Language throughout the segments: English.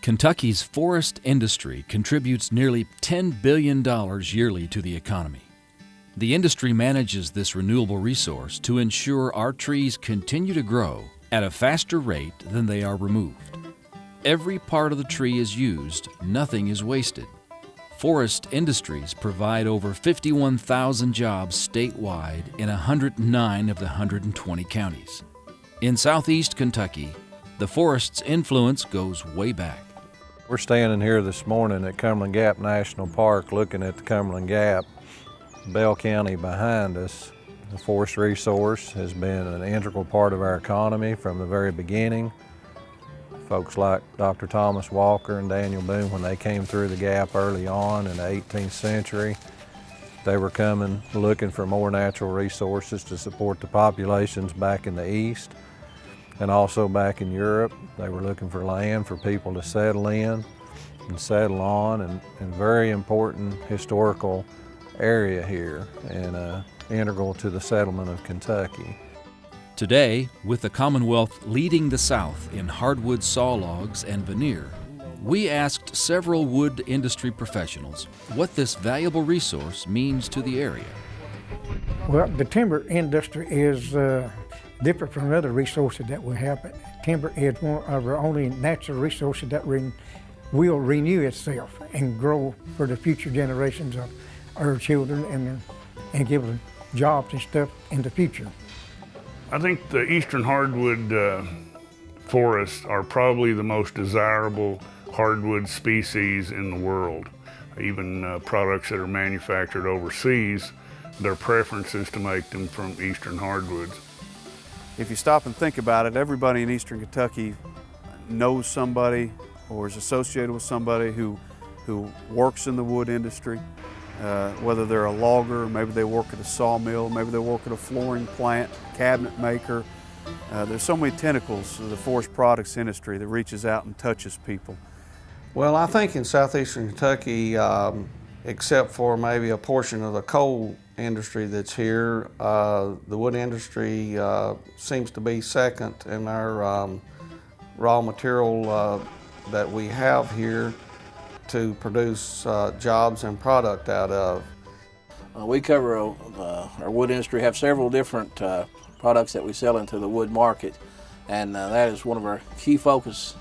Kentucky's forest industry contributes nearly $10 billion yearly to the economy. The industry manages this renewable resource to ensure our trees continue to grow at a faster rate than they are removed. Every part of the tree is used, nothing is wasted. Forest industries provide over 51,000 jobs statewide in 109 of the 120 counties. In southeast Kentucky, the forest's influence goes way back. We're standing here this morning at Cumberland Gap National Park looking at the Cumberland Gap. Bell County behind us. The forest resource has been an integral part of our economy from the very beginning. Folks like Dr. Thomas Walker and Daniel Boone, when they came through the gap early on in the 18th century, they were coming looking for more natural resources to support the populations back in the east and also back in Europe. They were looking for land for people to settle in and settle on, and very important historical area here and integral to the settlement of Kentucky. Today, with the Commonwealth leading the South in hardwood sawlogs and veneer, we asked several wood industry professionals what this valuable resource means to the area. Well, the timber industry is different from other resources that we have, but timber is one of our only natural resources that will renew itself and grow for the future generations of our children and give them jobs and stuff in the future. I think the eastern hardwood forests are probably the most desirable hardwood species in the world. Even products that are manufactured overseas, their preference is to make them from eastern hardwoods. If you stop and think about it, everybody in eastern Kentucky knows somebody or is associated with somebody who works in the wood industry. Whether they're a logger, maybe they work at a sawmill, maybe they work at a flooring plant, cabinet maker. There's so many tentacles of the forest products industry that reaches out and touches people. Well, I think in southeastern Kentucky, except for maybe a portion of the coal industry that's here, the wood industry seems to be second in our raw material that we have here to produce jobs and product out of. We cover, our wood industry have several different products that we sell into the wood market, and that is one of our key focus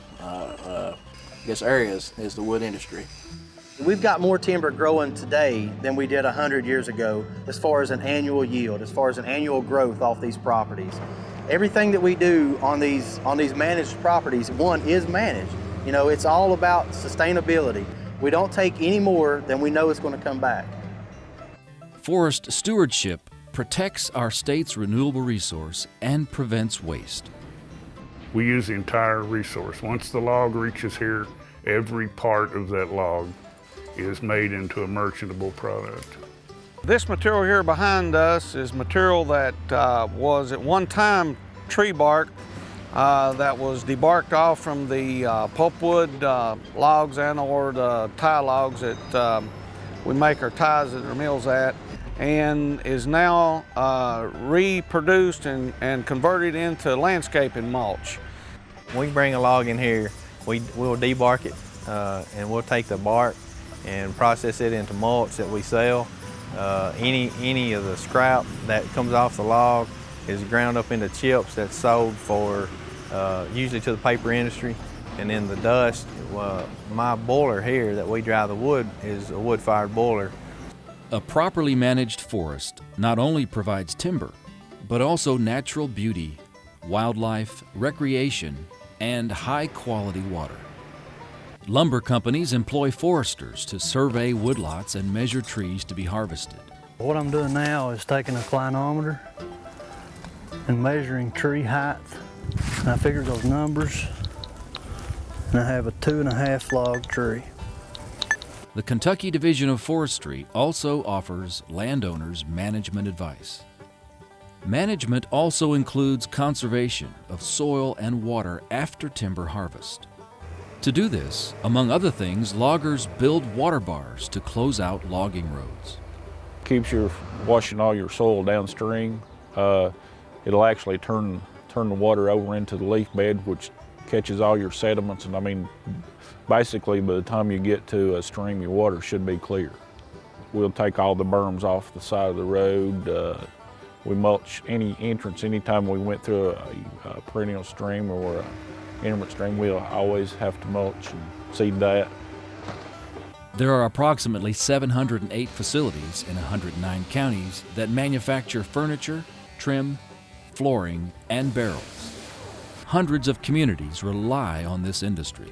areas is the wood industry. We've got more timber growing today than we did 100 years ago as far as an annual yield, as far as an annual growth off these properties. Everything that we do on these managed properties, one, is managed. You know, it's all about sustainability. We don't take any more than we know is going to come back. Forest stewardship protects our state's renewable resource and prevents waste. We use the entire resource. Once the log reaches here, every part of that log is made into a merchantable product. This material here behind us is material that was at one time tree bark that was debarked off from the pulpwood logs and or the tie logs that we make our ties at our mills at, and is now reproduced and converted into landscaping mulch. We bring a log in here, we'll debark it and we'll take the bark and process it into mulch that we sell. Any of the scrap that comes off the log is ground up into chips that's sold for usually to the paper industry. And then the dust, my boiler here that we dry the wood is a wood-fired boiler. A properly managed forest not only provides timber, but also natural beauty, wildlife, recreation, and high-quality water. Lumber companies employ foresters to survey woodlots and measure trees to be harvested. What I'm doing now is taking a clinometer and measuring tree height. And I figured those numbers, and I have a 2.5 log tree. The Kentucky Division of Forestry also offers landowners management advice. Management also includes conservation of soil and water after timber harvest. To do this, among other things, loggers build water bars to close out logging roads. Keeps you washing all your soil downstream. It'll actually turn the water over into the leaf bed, which catches all your sediments, and I mean, basically by the time you get to a stream, your water should be clear. We'll take all the berms off the side of the road. We mulch any entrance. Anytime we went through a perennial stream or an inlet stream, we'll always have to mulch and seed that. There are approximately 708 facilities in 109 counties that manufacture furniture, trim, flooring, and barrels. Hundreds of communities rely on this industry.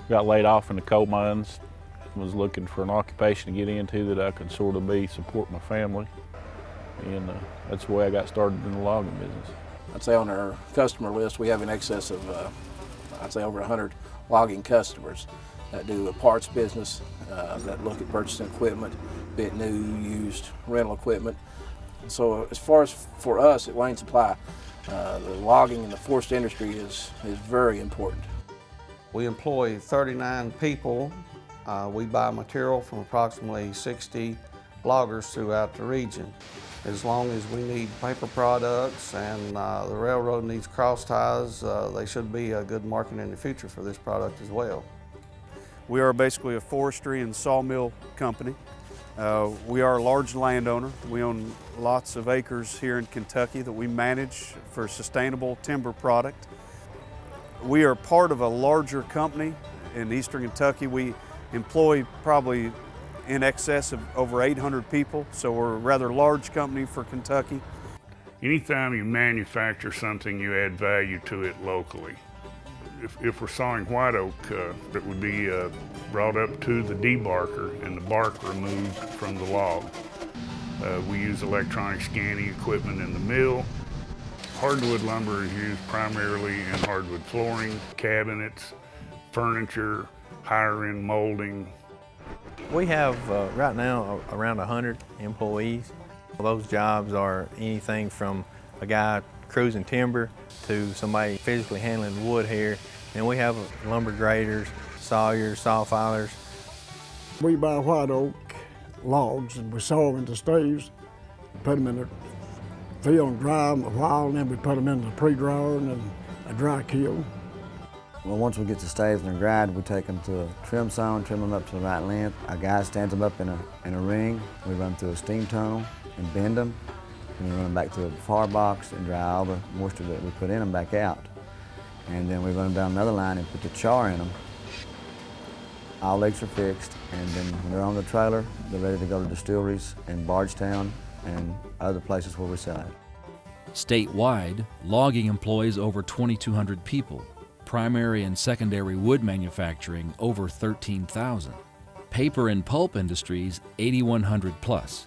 Got laid off in the coal mines, was looking for an occupation to get into that I could sort of support my family. And that's the way I got started in the logging business. I'd say on our customer list, we have in excess of, I'd say over 100 logging customers that do a parts business, that look at purchasing equipment, be it new, used, rental equipment. So as far as for us at Wayne Supply, the logging and the forest industry is very important. We employ 39 people. We buy material from approximately 60 loggers throughout the region. As long as we need paper products and the railroad needs cross ties, they should be a good market in the future for this product as well. We are basically a forestry and sawmill company. We are a large landowner. We own lots of acres here in Kentucky that we manage for sustainable timber product. We are part of a larger company in eastern Kentucky. We employ probably in excess of over 800 people, so we're a rather large company for Kentucky. Anytime you manufacture something, you add value to it locally. If we're sawing white oak, it would be brought up to the debarker and the bark removed from the log. We use electronic scanning equipment in the mill. Hardwood lumber is used primarily in hardwood flooring, cabinets, furniture, higher-end molding. We have right now around 100 employees. Those jobs are anything from a guy cruising timber to somebody physically handling wood here. And we have lumber graders, sawyers, saw filers. We buy white oak logs and we saw them into staves, put them in the field and dry them a while, and then we put them in the pre-dryer and then a dry kiln. Well, once we get the staves and they're dried, we take them to a trim saw and trim them up to the right length. A guy stands them up in a ring. We run through a steam tunnel and bend them, and we run them back to a far box and dry all the moisture that we put in them back out. And then we run them down another line and put the char in them. All legs are fixed, and then when they're on the trailer, they're ready to go to distilleries in Bardstown and other places where we sell it. Statewide, logging employs over 2,200 people. Primary and secondary wood manufacturing over 13,000. Paper and pulp industries 8,100 plus.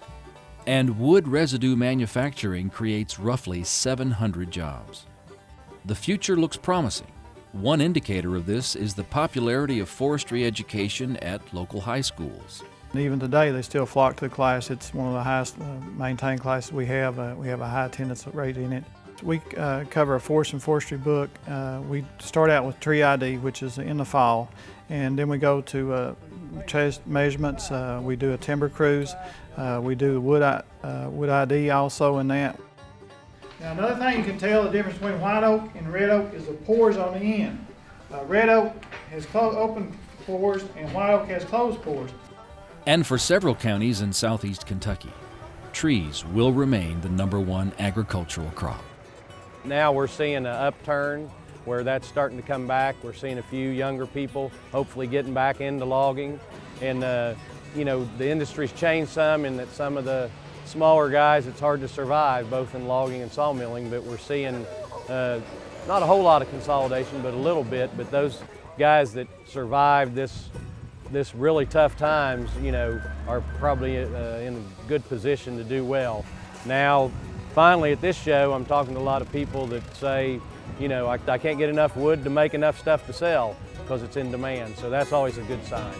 And wood residue manufacturing creates roughly 700 jobs. The future looks promising. One indicator of this is the popularity of forestry education at local high schools. Even today, they still flock to the class. It's one of the highest maintained classes we have. We have a high attendance rate in it. We cover a forest and forestry book. We start out with tree ID, which is in the fall, and then we go to chest measurements. We do a timber cruise. We do the wood ID also in that. Now, another thing you can tell the difference between white oak and red oak is the pores on the end. Red oak has open pores and white oak has closed pores. And for several counties in southeast Kentucky, trees will remain the #1 agricultural crop. Now we're seeing an upturn where that's starting to come back. We're seeing a few younger people hopefully getting back into logging. And you know, the industry's changed some in that some of the smaller guys, it's hard to survive both in logging and sawmilling, but we're seeing not a whole lot of consolidation, but a little bit. But those guys that survived this really tough times, you know, are probably in a good position to do well. Now, finally at this show, I'm talking to a lot of people that say, you know, I can't get enough wood to make enough stuff to sell because it's in demand. So that's always a good sign.